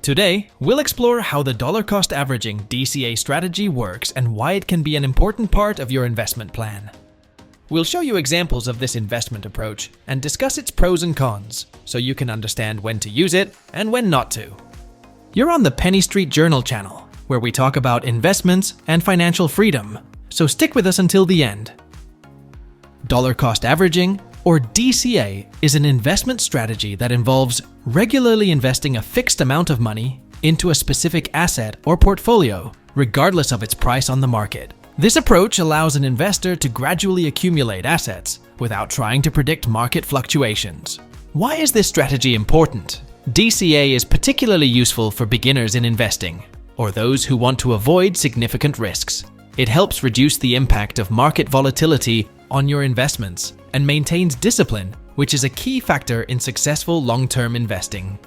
Today, we'll explore how the dollar cost averaging DCA strategy works and why it can be an important part of your investment plan. We'll show you examples of this investment approach and discuss its pros and cons, so you can understand when to use it and when not to. You're on the Penny Street Journal channel, where we talk about investments and financial freedom, so stick with us until the end. Dollar cost averaging, or DCA, is an investment strategy that involves regularly investing a fixed amount of money into a specific asset or portfolio, regardless of its price on the market. This approach allows an investor to gradually accumulate assets without trying to predict market fluctuations. Why is this strategy important? DCA is particularly useful for beginners in investing, or those who want to avoid significant risks. It helps reduce the impact of market volatility on your investments and maintains discipline, which is a key factor in successful long-term investing.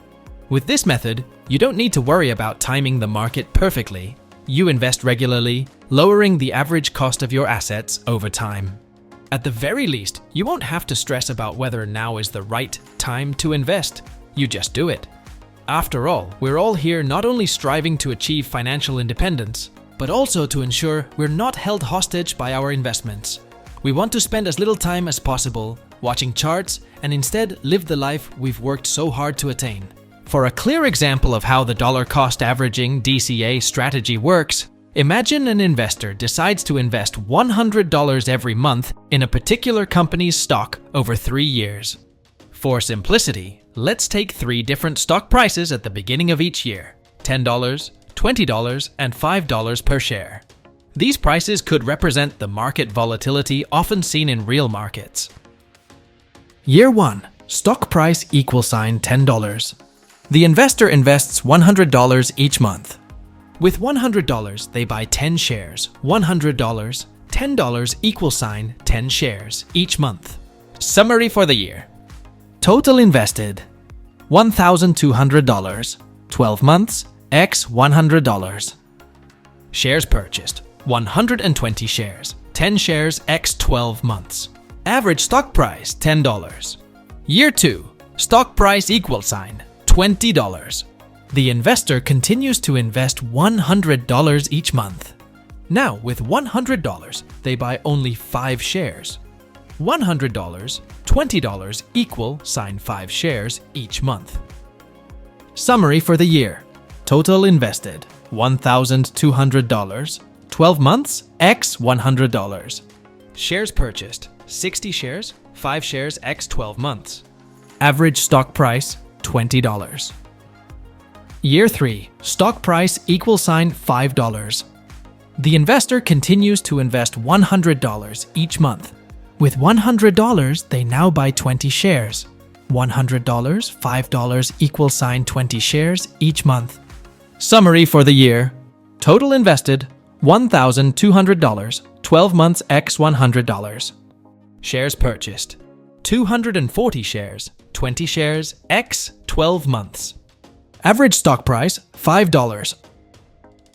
With this method, you don't need to worry about timing the market perfectly. You invest regularly, lowering the average cost of your assets over time. At the very least, you won't have to stress about whether now is the right time to invest. You just do it. After all, we're all here not only striving to achieve financial independence, but also to ensure we're not held hostage by our investments. We want to spend as little time as possible watching charts and instead live the life we've worked so hard to attain. For a clear example of how the dollar cost averaging DCA strategy works, imagine an investor decides to invest $100 every month in a particular company's stock over 3 years. For simplicity, let's take 3 different stock prices at the beginning of each year: $10, $20, and $5 per share. These prices could represent the market volatility often seen in real markets. Year 1. Stock price $10. The investor invests $100 each month. With $100, they buy 10 shares. $100, $10 10 shares each month. Summary for the year. Total invested $1,200. 12 months x $100. Shares purchased 120 shares. 10 shares x 12 months. Average stock price $10. Year 2. Stock price $20. The investor continues to invest $100 each month. Now, with $100, they buy only 5 shares. $100, $20 5 shares each month. Summary for the year. Total invested $1,200. 12 months x $100. Shares purchased 60 shares, 5 shares x 12 months. Average stock price $20. Year 3. Stock price $5. The investor continues to invest $100 each month. With $100, they now buy 20 shares. $100, $5 20 shares each month. Summary for the year. Total invested $1,200. 12 months x $100. Shares purchased 240 shares. 20 shares x 12 months. Average stock price $5.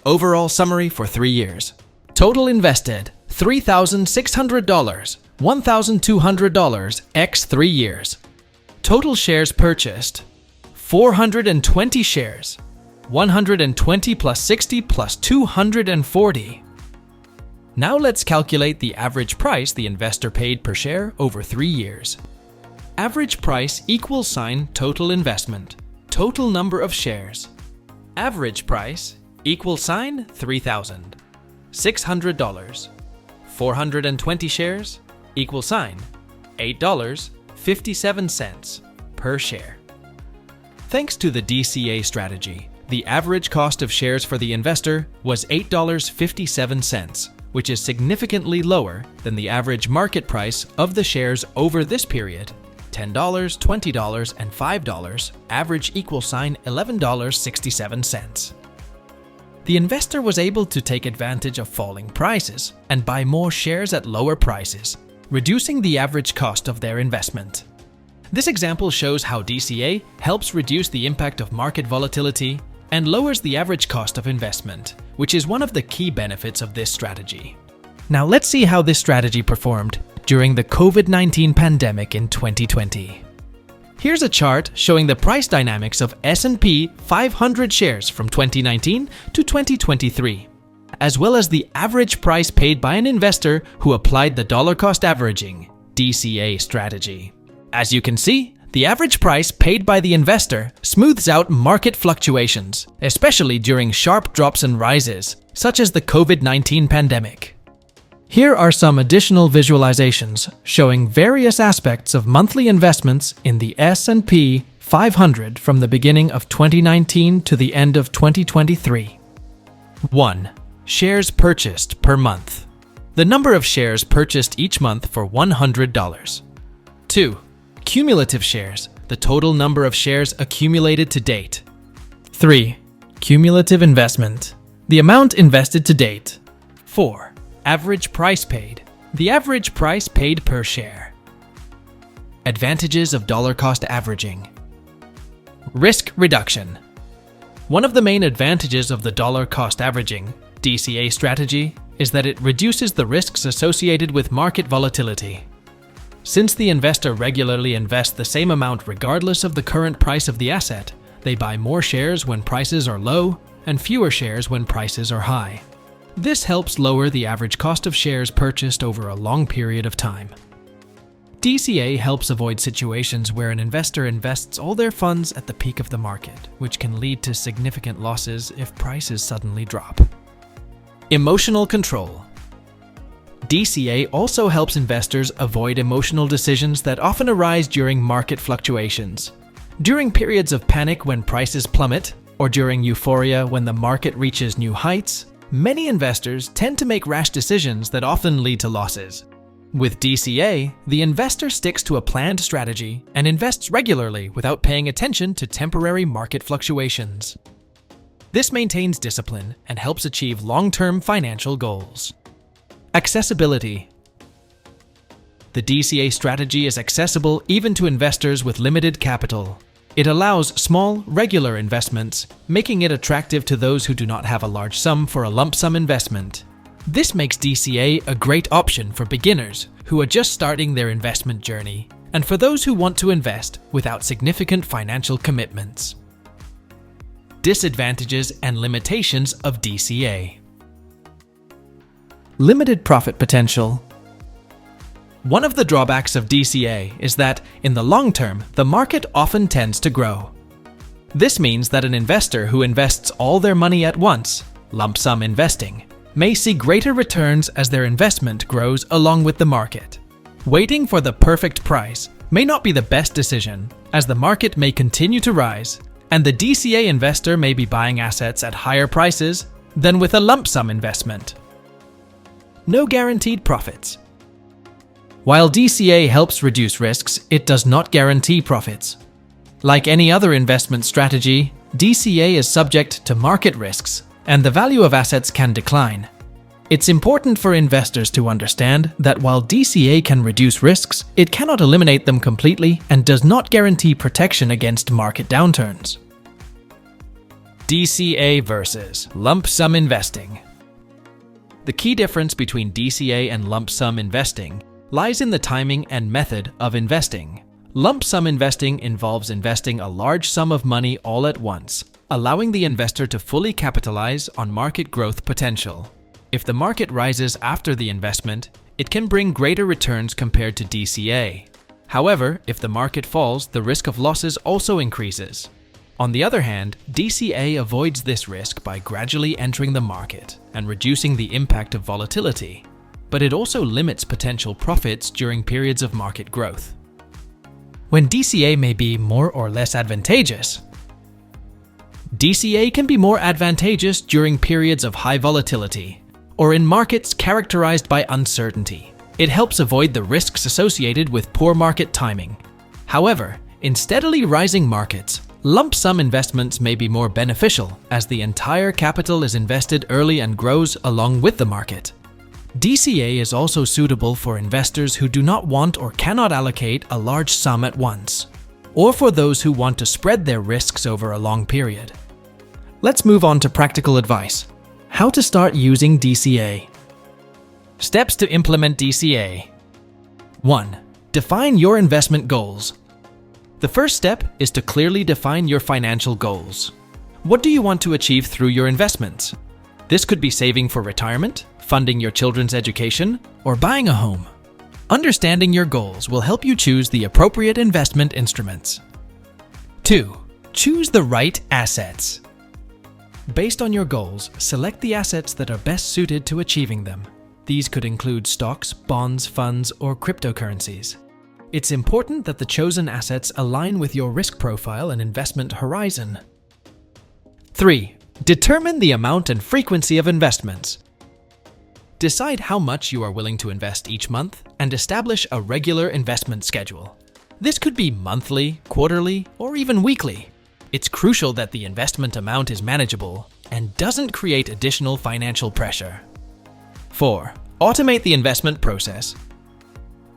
Overall summary for 3 years. Total invested $3,600. $1,200 x 3 years. Total shares purchased 420 shares. 120 plus 60 plus 240. Now let's calculate the average price the investor paid per share over 3 years. Average price total investment, total number of shares. Average price $3,000. $600. 420 shares $8.57 per share. Thanks to the DCA strategy, the average cost of shares for the investor was $8.57, which is significantly lower than the average market price of the shares over this period. $10, $20, and $5, average $11.67. The investor was able to take advantage of falling prices and buy more shares at lower prices, reducing the average cost of their investment. This example shows how DCA helps reduce the impact of market volatility and lowers the average cost of investment, which is one of the key benefits of this strategy. Now let's see how this strategy performed during the COVID-19 pandemic in 2020. Here's a chart showing the price dynamics of S&P 500 shares from 2019 to 2023, as well as the average price paid by an investor who applied the dollar cost averaging DCA strategy. As you can see, the average price paid by the investor smooths out market fluctuations, especially during sharp drops and rises, such as the COVID-19 pandemic. Here are some additional visualizations showing various aspects of monthly investments in the S&P 500 from the beginning of 2019 to the end of 2023. 1. Shares purchased per month. The number of shares purchased each month for $100. 2. Cumulative shares, the total number of shares accumulated to date. 3. Cumulative investment, the amount invested to date. 4. Average price paid, the average price paid per share. Advantages of dollar cost averaging. Risk reduction. One of the main advantages of the dollar cost averaging DCA strategy is that it reduces the risks associated with market volatility. Since the investor regularly invests the same amount regardless of the current price of the asset, they buy more shares when prices are low and fewer shares when prices are high. This helps lower the average cost of shares purchased over a long period of time. DCA helps avoid situations where an investor invests all their funds at the peak of the market, which can lead to significant losses if prices suddenly drop. Emotional control. DCA also helps investors avoid emotional decisions that often arise during market fluctuations. During periods of panic when prices plummet, or during euphoria when the market reaches new heights, many investors tend to make rash decisions that often lead to losses. With DCA, the investor sticks to a planned strategy and invests regularly without paying attention to temporary market fluctuations. This maintains discipline and helps achieve long-term financial goals. Accessibility. The DCA strategy is accessible even to investors with limited capital. It allows small, regular investments, making it attractive to those who do not have a large sum for a lump sum investment. This makes DCA a great option for beginners who are just starting their investment journey, and for those who want to invest without significant financial commitments. Disadvantages and limitations of DCA. Limited profit potential. One of the drawbacks of DCA is that, in the long term, the market often tends to grow. This means that an investor who invests all their money at once, lump sum investing, may see greater returns as their investment grows along with the market. Waiting for the perfect price may not be the best decision, as the market may continue to rise, and the DCA investor may be buying assets at higher prices than with a lump sum investment. No guaranteed profits. While DCA helps reduce risks, it does not guarantee profits. Like any other investment strategy, DCA is subject to market risks, and the value of assets can decline. It's important for investors to understand that while DCA can reduce risks, it cannot eliminate them completely and does not guarantee protection against market downturns. DCA versus lump sum investing. The key difference between DCA and lump sum investing lies in the timing and method of investing. Lump sum investing involves investing a large sum of money all at once, allowing the investor to fully capitalize on market growth potential. If the market rises after the investment, it can bring greater returns compared to DCA. However, if the market falls, the risk of losses also increases. On the other hand, DCA avoids this risk by gradually entering the market and reducing the impact of volatility. But it also limits potential profits during periods of market growth. When DCA may be more or less advantageous. DCA can be more advantageous during periods of high volatility or in markets characterized by uncertainty. It helps avoid the risks associated with poor market timing. However, in steadily rising markets, lump sum investments may be more beneficial as the entire capital is invested early and grows along with the market. DCA is also suitable for investors who do not want or cannot allocate a large sum at once, or for those who want to spread their risks over a long period. Let's move on to practical advice. How to start using DCA. Steps to implement DCA. 1. Define your investment goals. The first step is to clearly define your financial goals. What do you want to achieve through your investments? This could be saving for retirement, funding your children's education, or buying a home. Understanding your goals will help you choose the appropriate investment instruments. 2. Choose the right assets. Based on your goals, select the assets that are best suited to achieving them. These could include stocks, bonds, funds, or cryptocurrencies. It's important that the chosen assets align with your risk profile and investment horizon. 3. Determine the amount and frequency of investments. Decide how much you are willing to invest each month and establish a regular investment schedule. This could be monthly, quarterly, or even weekly. It's crucial that the investment amount is manageable and doesn't create additional financial pressure. 4. Automate the investment process.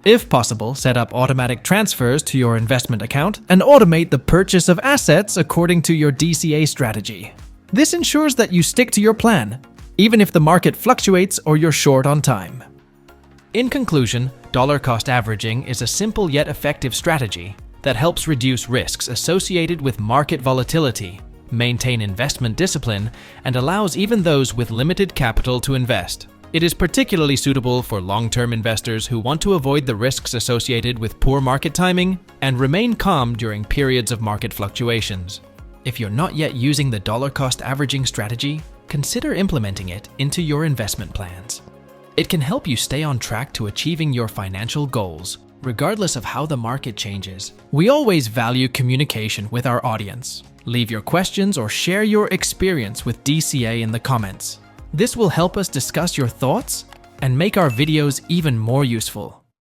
If possible, set up automatic transfers to your investment account and automate the purchase of assets according to your DCA strategy. This ensures that you stick to your plan, even if the market fluctuates or you're short on time. In conclusion, dollar cost averaging is a simple yet effective strategy that helps reduce risks associated with market volatility, maintain investment discipline, and allows even those with limited capital to invest. It is particularly suitable for long-term investors who want to avoid the risks associated with poor market timing and remain calm during periods of market fluctuations. If you're not yet using the dollar cost averaging strategy, consider implementing it into your investment plans. It can help you stay on track to achieving your financial goals, regardless of how the market changes. We always value communication with our audience. Leave your questions or share your experience with DCA in the comments. This will help us discuss your thoughts and make our videos even more useful.